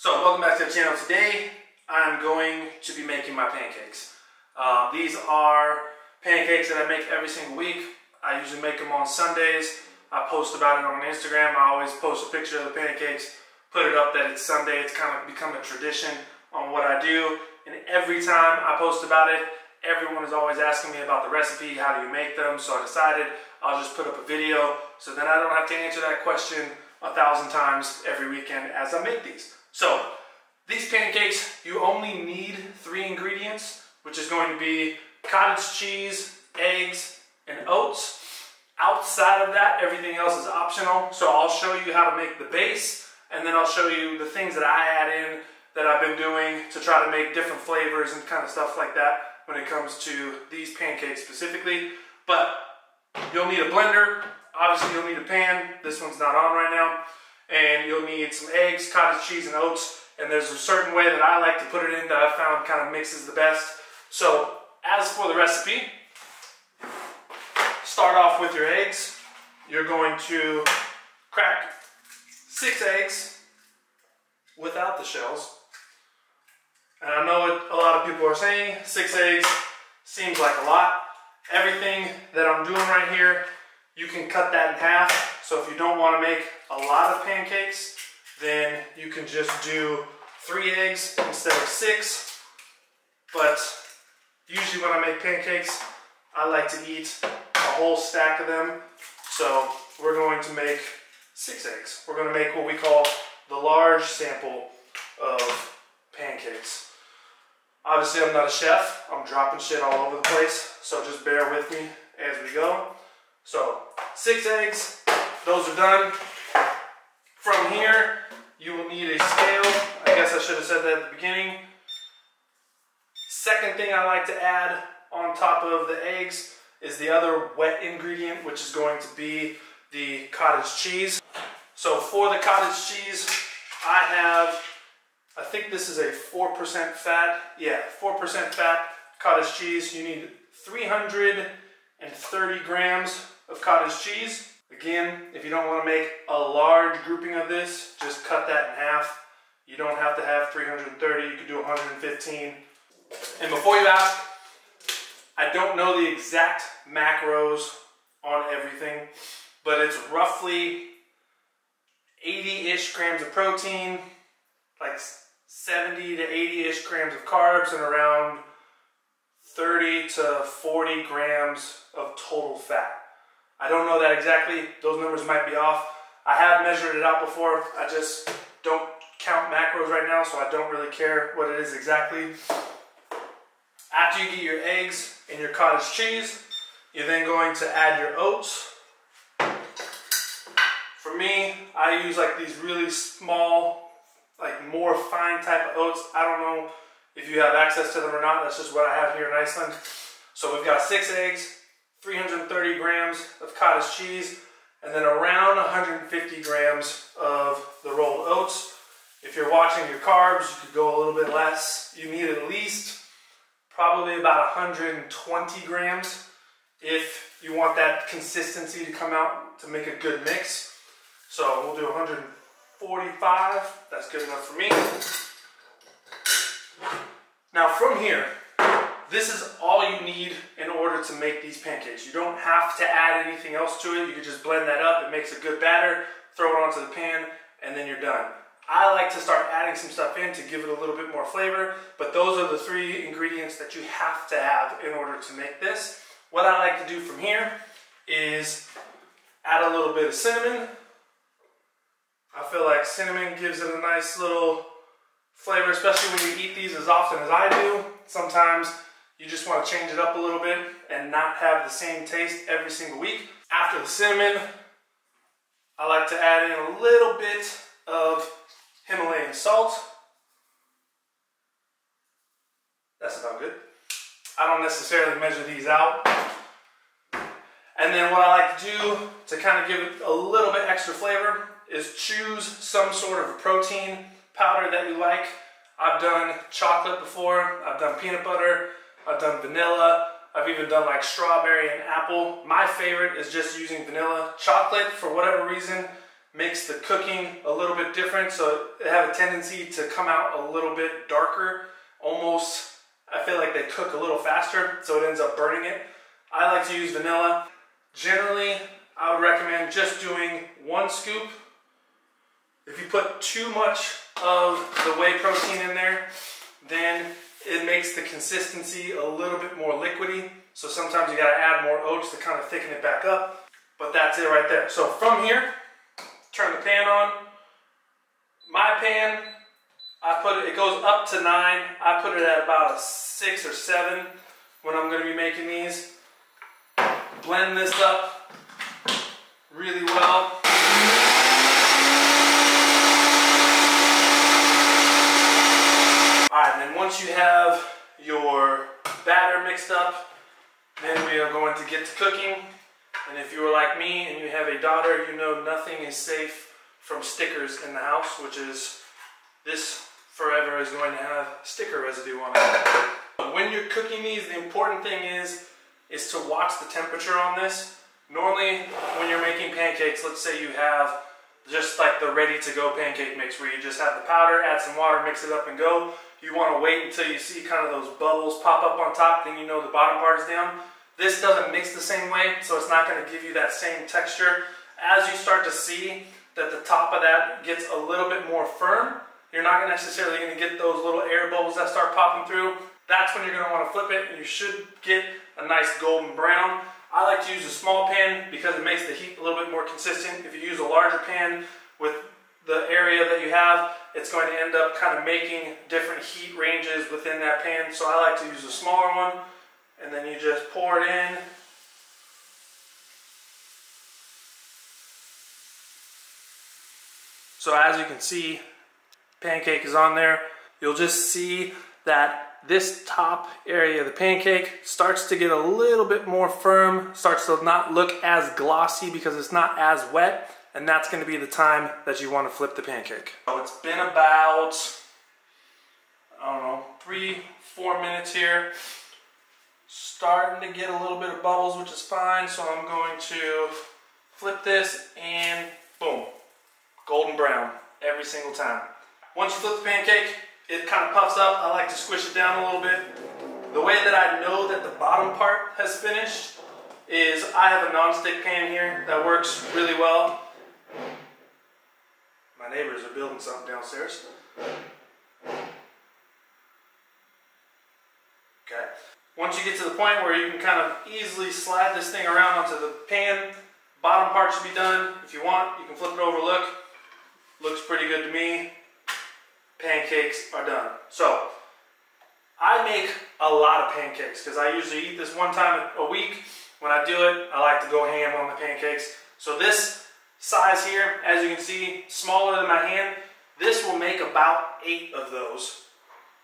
So welcome back to the channel. Today I'm going to be making my pancakes. These are pancakes that I make every single week. I usually make them on Sundays. I post about it on Instagram. I always post a picture of the pancakes, put it up that it's Sunday. It's kind of become a tradition on what I do. And every time I post about it, everyone is always asking me about the recipe, how do you make them? So I decided I'll just put up a video so then I don't have to answer that question 1,000 times every weekend as I make these. So these pancakes, you only need 3 ingredients, which is going to be cottage cheese, eggs, and oats. Outside of that, everything else is optional. So I'll show you how to make the base, and then I'll show you the things that I add in that I've been doing to try to make different flavors and kind of stuff like that when it comes to these pancakes specifically. But you'll need a blender. Obviously, you'll need a pan. This one's not on right now. And you'll need some eggs, cottage cheese, and oats. And there's a certain way that I like to put it in that I found kind of mixes the best. So as for the recipe, start off with your eggs. You're going to crack 6 eggs without the shells. And I know what a lot of people are saying, 6 eggs seems like a lot. Everything that I'm doing right here, you can cut that in half. So if you don't want to make a lot of pancakes, then you can just do 3 eggs instead of 6. But usually when I make pancakes, I like to eat a whole stack of them. So we're going to make 6 eggs. We're going to make what we call the large sample of pancakes. Obviously, I'm not a chef. I'm dropping shit all over the place. So just bear with me as we go. So 6 eggs. Those are done. From here, you will need a scale. I guess I should have said that at the beginning. Second thing I like to add on top of the eggs is the other wet ingredient, which is going to be the cottage cheese. So for the cottage cheese, I think this is a 4% fat. Yeah, 4% fat cottage cheese. You need 330 grams of cottage cheese. Again, if you don't want to make a large grouping of this, just cut that in half. You don't have to have 330, you could do 115. And before you ask, I don't know the exact macros on everything, but it's roughly 80-ish grams of protein, like 70 to 80-ish grams of carbs, and around 30 to 40 grams of total fat. I don't know that exactly. Those numbers might be off. I have measured it out before. I just don't count macros right now, so I don't really care what it is exactly. After you get your eggs and your cottage cheese, you're then going to add your oats. For me, I use like these really small, like more fine type of oats. I don't know if you have access to them or not. That's just what I have here in Iceland. So we've got 6 eggs, 330 grams of cottage cheese, and then around 150 grams of the rolled oats. If you're watching your carbs, you could go a little bit less. You need at least probably about 120 grams if you want that consistency to come out to make a good mix. So we'll do 145. That's good enough for me. Now from here, this is all you need in order to make these pancakes. You don't have to add anything else to it. You can just blend that up. It makes a good batter, throw it onto the pan, and then you're done. I like to start adding some stuff in to give it a little bit more flavor, but those are the 3 ingredients that you have to have in order to make this. What I like to do from here is add a little bit of cinnamon. I feel like cinnamon gives it a nice little flavor, especially when you eat these as often as I do. Sometimes you just want to change it up a little bit and not have the same taste every single week. After the cinnamon, I like to add in a little bit of Himalayan salt. That's about good. I don't necessarily measure these out. And then what I like to do to kind of give it a little bit extra flavor is choose some sort of a protein powder that you like. I've done chocolate before, I've done peanut butter, I've done vanilla, I've even done like strawberry and apple. My favorite is just using vanilla. Chocolate, for whatever reason, makes the cooking a little bit different, so they have a tendency to come out a little bit darker. Almost, I feel like they cook a little faster, so it ends up burning it. I like to use vanilla. Generally, I would recommend just doing 1 scoop. If you put too much of the whey protein in there, then it makes the consistency a little bit more liquidy. So sometimes you gotta add more oats to kind of thicken it back up. But that's it right there. So from here, turn the pan on. My pan, it goes up to 9. I put it at about a 6 or 7 when I'm gonna be making these. Blend this up really well. Alright, and then once you have your batter mixed up, then we are going to get to cooking. And if you are like me and you have a daughter, you know nothing is safe from stickers in the house, which is this forever is going to have sticker residue on it. When you're cooking these, the important thing is to watch the temperature on this. Normally, when you're making pancakes, let's say you have just like the ready-to-go pancake mix where you just have the powder, add some water, mix it up and go. You want to wait until you see kind of those bubbles pop up on top, then you know the bottom part is down. This doesn't mix the same way, so it's not going to give you that same texture. As you start to see that the top of that gets a little bit more firm, you're not necessarily going to get those little air bubbles that start popping through. That's when you're going to want to flip it, and you should get a nice golden brown. I like to use a small pan because it makes the heat a little bit more consistent. If you use a larger pan with the area that you have, it's going to end up kind of making different heat ranges within that pan. So I like to use a smaller one, and then you just pour it in. So as you can see, pancake is on there. You'll just see that this top area of the pancake starts to get a little bit more firm, starts to not look as glossy because it's not as wet, and that's going to be the time that you want to flip the pancake. So it's been about, I don't know, 3-4 minutes here. Starting to get a little bit of bubbles, which is fine, so I'm going to flip this and boom, golden brown every single time. Once you flip the pancake, it kind of puffs up. I like to squish it down a little bit. The way that I know that the bottom part has finished is I have a non-stick pan here that works really well. My neighbors are building something downstairs. Okay. Once you get to the point where you can kind of easily slide this thing around onto the pan, bottom part should be done. If you want, you can flip it over, look. Looks pretty good to me. Pancakes are done. So, I make a lot of pancakes because I usually eat this one time a week. When I do it, I like to go ham on the pancakes. So this size here, as you can see, smaller than my hand, this will make about 8 of those.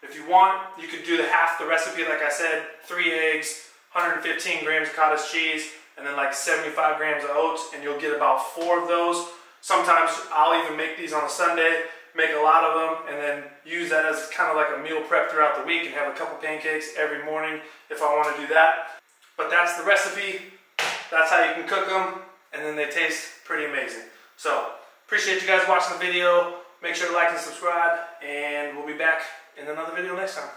If you want, you could do half the recipe, like I said, 3 eggs, 115 grams of cottage cheese, and then like 75 grams of oats, and you'll get about 4 of those. Sometimes I'll even make these on a Sunday, make a lot of them, and then use that as kind of like a meal prep throughout the week and have a couple pancakes every morning if I want to do that. But that's the recipe. That's how you can cook them, and then they taste pretty amazing. So, appreciate you guys watching the video. Make sure to like and subscribe, and we'll be back in another video next time.